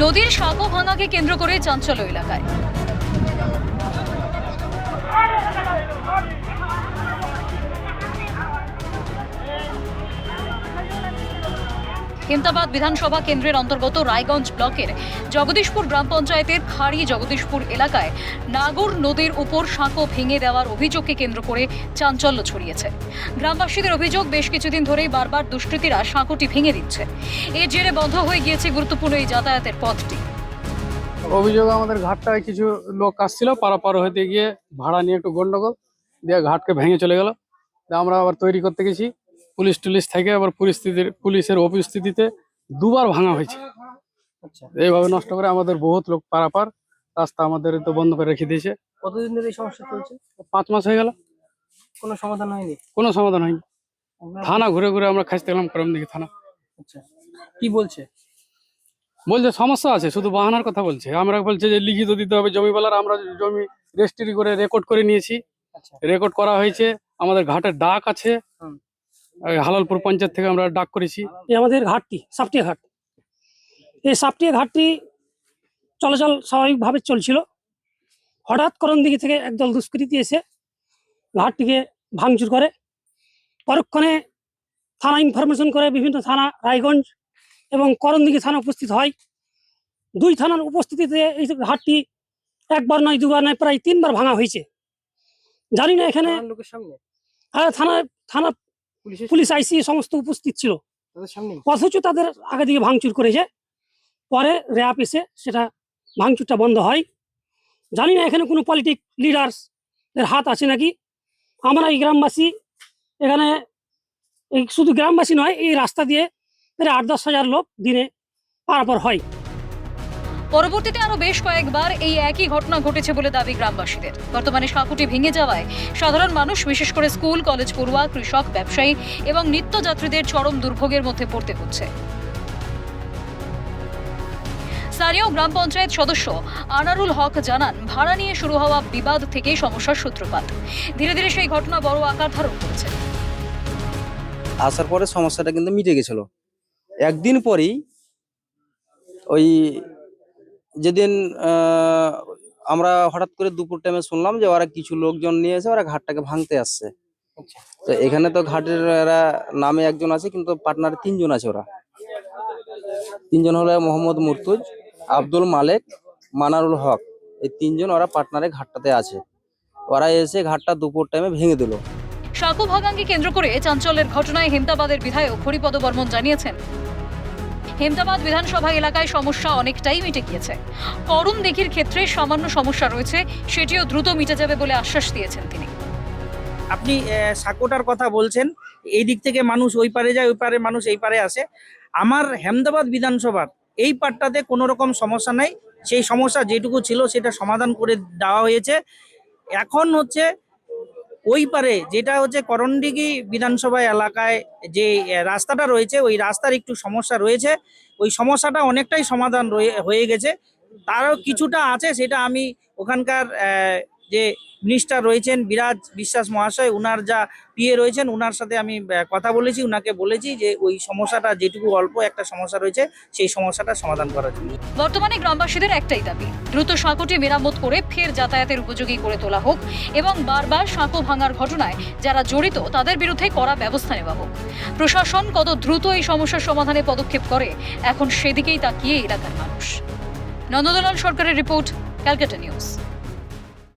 নদীর সাঁকো ভাঙাকে কেন্দ্র করে চাঞ্চল্য এলাকায়। হেমতাবাদ বিধানসভা কেন্দ্রের অন্তর্গত রায়গঞ্জ ব্লকের জগদীশপুর গ্রাম পঞ্চায়েতের খাড়ি জগদীশপুর এলাকায় নাগর নদীর উপর সাঁকো ভেঙে দেওয়ার অভিযোগকে কেন্দ্র করে চাঞ্চল্য ছড়িয়েছে। গ্রামবাসীদের অভিযোগ, বেশ কিছুদিন ধরেই বারবার দুষ্কৃতীরা সাঁকোটি ভেঙে দিচ্ছে। এর জেরে বন্ধ হয়ে গিয়েছে গুরুত্বপূর্ণ এই যাতায়াতের পথটি। অভিযোগ, আমাদের ঘাটটায় কিছু লোক আসছিল, পারাপার হতে গিয়ে ভাড়া নিয়ে একটু গন্ডগোল দিয়ে ঘাটকে ভেঙে চলে গেল। আমরা আবার তৈরি করতে গেছি, পুলিশ থেকে আবার পুলিশের উপস্থিতিতে দুবার ভাঙা হয়েছে। এইভাবে নষ্ট করে আমাদের বহুত লোক পারাপার রাস্তা আমাদের তো বন্ধ করে রেখে দিয়েছে। কতদিন ধরে এই সমস্যা চলছে? 5 মাস হয়ে গেল, কোনো সমাধান হয়নি? কোনো সমাধান হয়নি। থানা ঘুরে ঘুরে আমরা খাইতে গেলাম, করম দিকে থানা। আচ্ছা, কি বলছে? সমস্যা আছে, শুধু বাহানার কথা বলছে। আমরা বলছে যে লিখিত দিতে হবে জমিওয়ালার। আমরা জমি রেজিস্ট্রি করে রেকর্ড করে নিয়েছি, রেকর্ড করা হয়েছে। আমাদের ঘাটের ডাক আছে, হালালপুর পঞ্চায়েত থেকে আমরা ডাক করেছি। আমাদের ঘাটটি সাপটিয়া ঘাট, এই সাপটিয়া ঘাটটি চলাচল স্বাভাবিকভাবে চলছিল। হঠাৎ করণ দিকে থেকে একদল দুষ্কৃতী এসে ঘাটটিকে ভাঙচুর করে। পরক্ষণে থানা ইনফরমেশন করে বিভিন্ন থানা, রায়গঞ্জ এবং করণদিঘি থানা উপস্থিত হয়। 2 থানার উপস্থিতিতে এই ঘাটটি একবার নয়, দুবার নয়, প্রায় 3 বার ভাঙা হয়েছে। জানি না এখানে লোকের সামনে থানা পুলিশ আইসি সমস্ত উপস্থিত ছিল, অথচ তাদের আগে দিকে ভাঙচুর করেছে। পরে র্যাব এসে সেটা ভাঙচুরটা বন্ধ হয়। জানি না এখানে কোনো পলিটিক লিডার্স এর হাত আছে নাকি। আমরা এই গ্রামবাসী, এখানে এই শুধু গ্রামবাসী নয়, এই রাস্তা দিয়ে প্রায় 8-10 হাজার লোক দিনে পারাপার হয়। পরবর্তীতে আরো বেশ কয়েকবার এই একই ঘটনা ঘটেছে বলে দাবি গ্রামবাসীদের। বর্তমানে সাঁকোটি ভেঙে যাওয়ায় সাধারণ মানুষ, বিশেষ করে স্কুল কলেজ পড়ুয়া, কৃষক, ব্যবসায়ী এবং নিত্যযাত্রীদের চরম দুর্ভোগের মধ্যে পড়তে হচ্ছে। স্থানীয় গ্রাম পঞ্চায়েত সদস্য আনারুল হক জানান, ভাড়া নিয়ে শুরু হওয়া বিবাদ থেকেই সমস্যার সূত্রপাত। ধীরে ধীরে সেই ঘটনা বড় আকার ধারণ করেছে। আসার পরে সমস্যাটা কিন্তু মিটে গেছিল। একদিন পরেই ওই যেদিন আমরা হঠাৎ করে দুপুর টাইমে শুনলাম যে ওরা কিছু লোকজন নিয়ে এসে ওরা ঘাটটাকে ভাঙতে আসছে। তো এখানে তো ঘাটের এরা নামে একজন আছে, কিন্তু পার্টনারে 3 জন আছে। ওরা 3 জন হলো মোহাম্মদ মুর্তুজ, আব্দুল মালেক, মানারুল হক। এই 3 জন ওরা পার্টনারে ঘাটটাতে আছে। ওরা এসে ঘাটটা দুপুর টাইমে ভেঙে দিল। সাঁকো ভাঙাকে কেন্দ্র করে চাঞ্চল্যের ঘটনায় হেমতাবাদের বিধায়ক হরিপদ বর্মন জানিয়েছেন, হেমতাবাদ বিধানসভা এলাকায় সমস্যা অনেকটাই মিটে গিয়েছে। করণদিঘির ক্ষেত্রে সামান্য সমস্যা রয়েছে, সেটিও দ্রুত মিটে যাবে বলে আশ্বাস দিয়েছেন তিনি। আপনি সাঁকোটার কথা বলছেন, এই দিক থেকে মানুষ ওই পারে যায়, ওই পারে মানুষ এই পারে আসে। আমার হেমতাবাদ বিধানসভার এই পাটটাতে কোনো রকম সমস্যা নাই। সেই সমস্যা যেটুকু ছিল সেটা সমাধান করে দেওয়া হয়েছে। এখন হচ্ছে ওই পারে, যেটা হচ্ছে করণদিঘি বিধানসভা এলাকায় যে রাস্তাটা রয়েছে, ওই রাস্তার একটু সমস্যা রয়েছে। ওই সমস্যাটা অনেকটাই সমাধান হয়ে গেছে। তারও কিছুটা আছে, সেটা আমি ওখানকার যে মিনিস্টার রয়েছেন বিরাজ বিশ্বাস মহাশয়, উনার যা পিএ রয়েছেন, উনার সাথে আমি কথা বলেছি। উনাকে বলেছি যে ওই সমস্যাটা যেটুকু অল্প একটা সমস্যা রয়েছে, সেই সমস্যাটা সমাধান করার জন্য। বর্তমানে গ্রামবাসীদের একটাই দাবি, দ্রুত সাঁকোটি মেরামত করে ফের যাতায়াতের উপযোগী করে তোলা হোক এবং বারবার সাঁকো ভাঙার ঘটনায় যারা জড়িত তাদের বিরুদ্ধে কড়া ব্যবস্থা নেওয়া হোক। প্রশাসন কত দ্রুত এই সমস্যার সমাধানে পদক্ষেপ করে, এখন সেদিকেই তাকিয়ে এলাকার মানুষ। নন্দলাল সরকারের রিপোর্ট, ক্যালকাটা নিউজ।